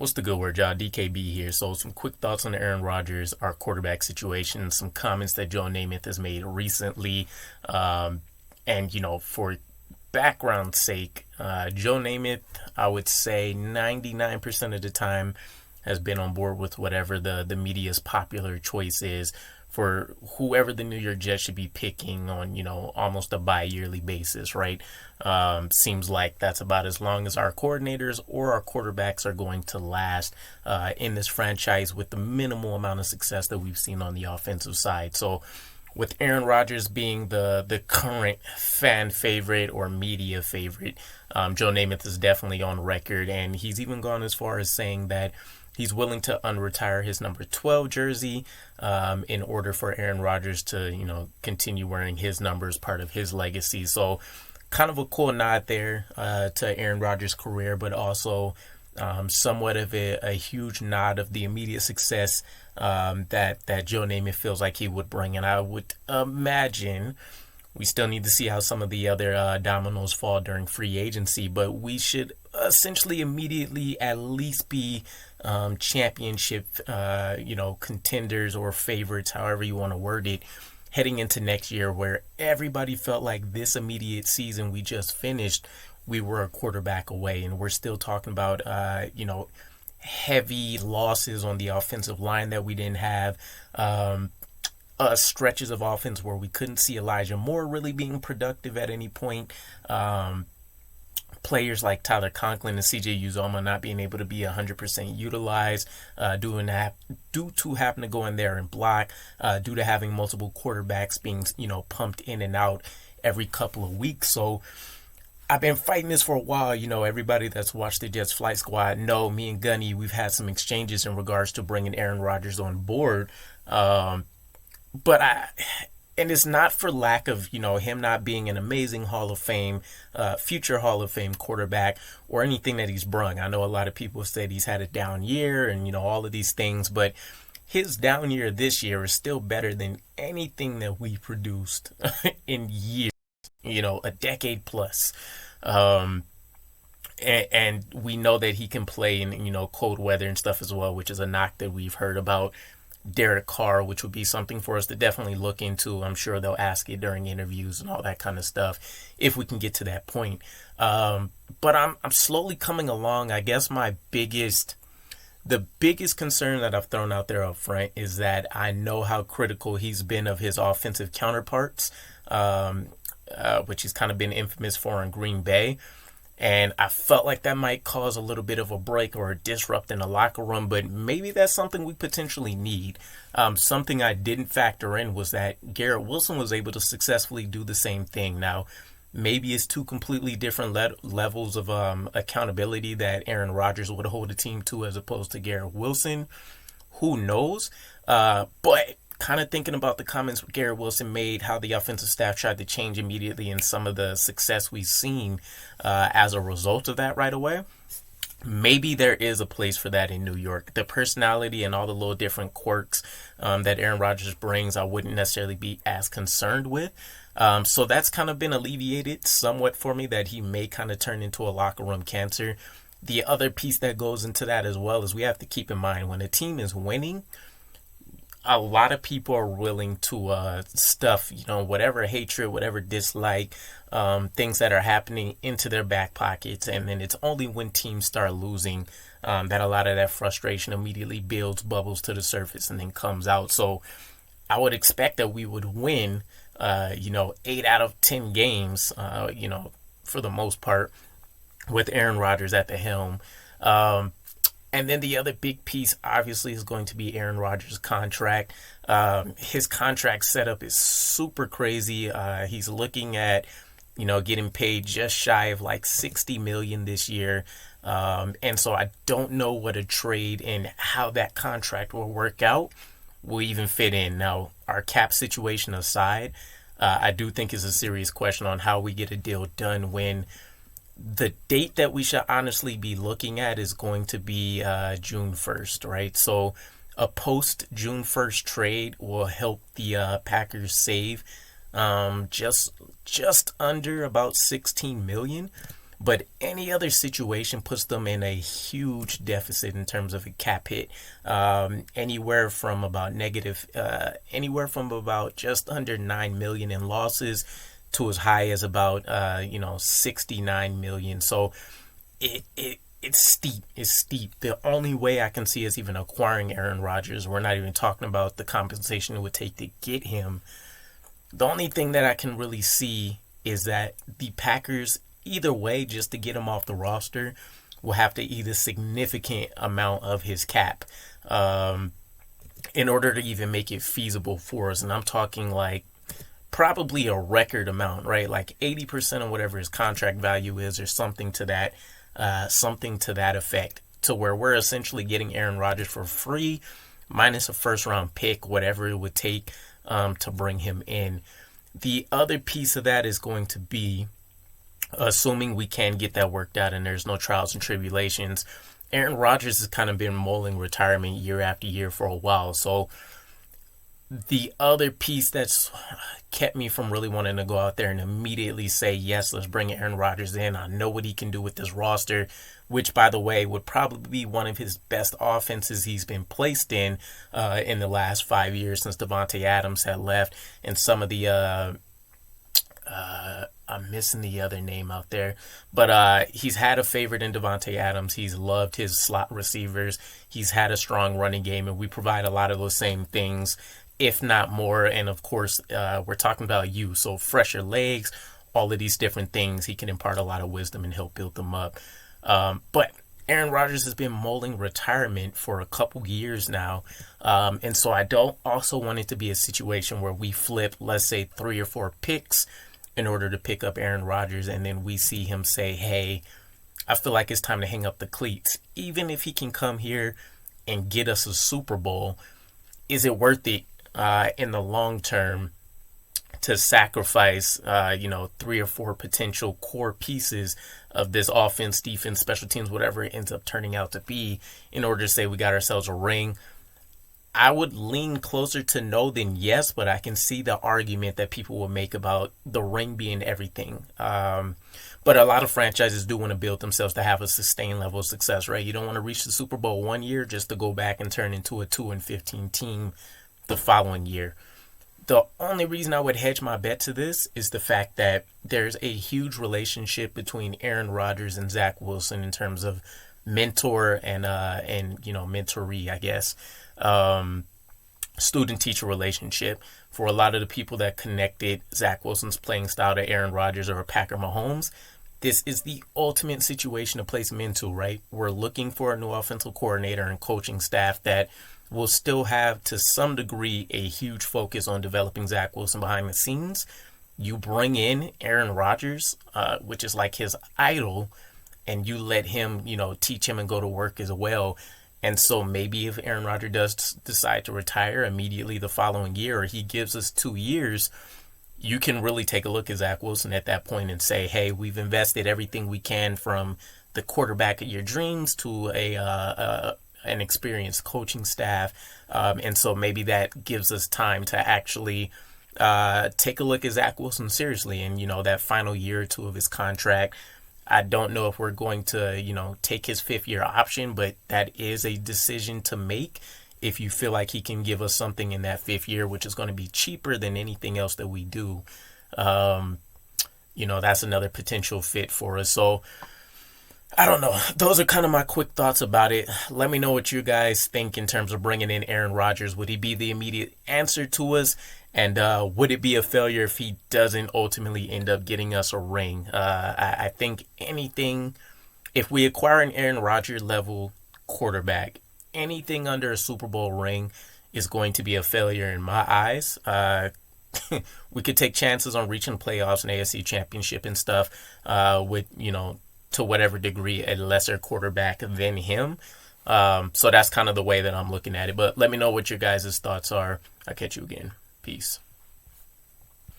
What's the good word, y'all? DKB here. So some quick thoughts on Aaron Rodgers, our quarterback situation, some comments that Joe Namath has made recently. And, for background sake, Joe Namath, I would say 99% of the time has been on board with whatever the media's popular choice is for whoever the New York Jets should be picking on, almost a bi-yearly basis, right? Seems like that's about as long as our coordinators or our quarterbacks are going to last in this franchise with the minimal amount of success that we've seen on the offensive side. So with Aaron Rodgers being the current fan favorite or media favorite, Joe Namath is definitely on record, and he's even gone as far as saying that he's willing to unretire his number 12 jersey in order for Aaron Rodgers to, continue wearing his number as part of his legacy. So kind of a cool nod there to Aaron Rodgers' career, but also somewhat of a huge nod of the immediate success that Joe Namath feels like he would bring. And I would imagine we still need to see how some of the other dominoes fall during free agency, but we should essentially immediately at least be championship, contenders or favorites, however you want to word it, heading into next year, where everybody felt like this immediate season we just finished, we were a quarterback away, and we're still talking about, heavy losses on the offensive line that we didn't have. Stretches of offense where we couldn't see Elijah Moore really being productive at any point. Players like Tyler Conklin and CJ Uzoma not being able to be 100% utilized due to having to go in there and block, due to having multiple quarterbacks being, pumped in and out every couple of weeks. So I've been fighting this for a while. Everybody that's watched the Jets Flight Squad know me and Gunny, we've had some exchanges in regards to bringing Aaron Rodgers on board. And it's not for lack of, him not being an amazing Hall of Fame, future Hall of Fame quarterback or anything that he's brung. I know a lot of people said he's had a down year and, all of these things, but his down year this year is still better than anything that we produced in years, a decade plus. And we know that he can play in, cold weather and stuff as well, which is a knock that we've heard about Derek Carr, which would be something for us to definitely look into. I'm sure they'll ask it during interviews and all that kind of stuff if we can get to that point. But I'm slowly coming along. I guess the biggest concern that I've thrown out there up front is that I know how critical he's been of his offensive counterparts, which he's kind of been infamous for in Green Bay. And I felt like that might cause a little bit of a break or a disrupt in the locker room, but maybe that's something we potentially need. Something I didn't factor in was that Garrett Wilson was able to successfully do the same thing. Now, maybe it's two completely different levels of accountability that Aaron Rodgers would hold a team to as opposed to Garrett Wilson. Who knows? But kind of thinking about the comments Garrett Wilson made, how the offensive staff tried to change immediately, and some of the success we've seen as a result of that right away. Maybe there is a place for that in New York. The personality and all the little different quirks that Aaron Rodgers brings, I wouldn't necessarily be as concerned with. So that's kind of been alleviated somewhat for me, that he may kind of turn into a locker room cancer. The other piece that goes into that as well is we have to keep in mind when a team is winning, a lot of people are willing to stuff, whatever hatred, whatever dislike, things that are happening into their back pockets. And then it's only when teams start losing that a lot of that frustration immediately builds, bubbles to the surface, and then comes out. So I would expect that we would win, 8 out of 10 games, for the most part, with Aaron Rodgers at the helm. And then the other big piece, obviously, is going to be Aaron Rodgers' contract. His contract setup is super crazy. He's looking at, getting paid just shy of like $60 million this year. And so I don't know what a trade and how that contract will work out will even fit in. Now, our cap situation aside, I do think is a serious question on how we get a deal done when the date that we should honestly be looking at is going to be June 1st, right? So a post June 1st trade will help the Packers save just under about $16 million. But any other situation puts them in a huge deficit in terms of a cap hit. Anywhere from about just under 9 million in losses to as high as about 69 million. So it's steep. It's steep. The only way I can see is even acquiring Aaron Rodgers. We're not even talking about the compensation it would take to get him. The only thing that I can really see is that the Packers, either way, just to get him off the roster, will have to eat a significant amount of his cap in order to even make it feasible for us. And I'm talking like probably a record amount, right? Like 80% of whatever his contract value is, or something to that effect, to where we're essentially getting Aaron Rodgers for free, minus a first round pick, whatever it would take to bring him in. The other piece of that is going to be, assuming we can get that worked out and there's no trials and tribulations, Aaron Rodgers has kind of been mulling retirement year after year for a while. So the other piece that's kept me from really wanting to go out there and immediately say, yes, let's bring Aaron Rodgers in. I know what he can do with this roster, which, by the way, would probably be one of his best offenses he's been placed in the last 5 years since Davante Adams had left. And some of the I'm missing the other name out there, but he's had a favorite in Davante Adams. He's loved his slot receivers. He's had a strong running game, and we provide a lot of those same things, if not more. And of course, we're talking about you, so fresher legs, all of these different things. He can impart a lot of wisdom and help build them up. But Aaron Rodgers has been mulling retirement for a couple years now. And so I don't also want it to be a situation where we flip, let's say, 3 or 4 picks in order to pick up Aaron Rodgers, and then we see him say, hey, I feel like it's time to hang up the cleats. Even if he can come here and get us a Super Bowl, is it worth it in the long term to sacrifice 3 or 4 potential core pieces of this offense, defense, special teams, whatever it ends up turning out to be, in order to say we got ourselves a ring? I would lean closer to no than yes, but I can see the argument that people will make about the ring being everything. But a lot of franchises do want to build themselves to have a sustained level of success, right? You don't want to reach the Super Bowl one year just to go back and turn into a 2-15 team the following year. The only reason I would hedge my bet to this is the fact that there's a huge relationship between Aaron Rodgers and Zach Wilson in terms of mentor and mentoree, I guess. Student-teacher relationship. For a lot of the people that connected Zach Wilson's playing style to Aaron Rodgers or Patrick Mahomes, this is the ultimate situation to place him into, right? We're looking for a new offensive coordinator and coaching staff that will still have, to some degree, a huge focus on developing Zach Wilson behind the scenes. You bring in Aaron Rodgers, which is like his idol, and you let him, teach him and go to work as well. And so maybe if Aaron Rodgers does decide to retire immediately the following year, or he gives us 2 years, you can really take a look at Zach Wilson at that point and say, hey, we've invested everything we can, from the quarterback of your dreams to an experienced coaching staff. And so maybe that gives us time to actually take a look at Zach Wilson seriously. And, that final year or 2 of his contract, I don't know if we're going to, take his 5th year option, but that is a decision to make if you feel like he can give us something in that 5th year, which is going to be cheaper than anything else that we do. That's another potential fit for us. So I don't know. Those are kind of my quick thoughts about it. Let me know what you guys think in terms of bringing in Aaron Rodgers. Would he be the immediate answer to us? And would it be a failure if he doesn't ultimately end up getting us a ring? I think if we acquire an Aaron Rodgers level quarterback, anything under a Super Bowl ring is going to be a failure in my eyes. We could take chances on reaching playoffs and AFC championship and stuff with, to whatever degree, a lesser quarterback than him. So that's kind of the way that I'm looking at it. But let me know what your guys' thoughts are. I'll catch you again. Peace.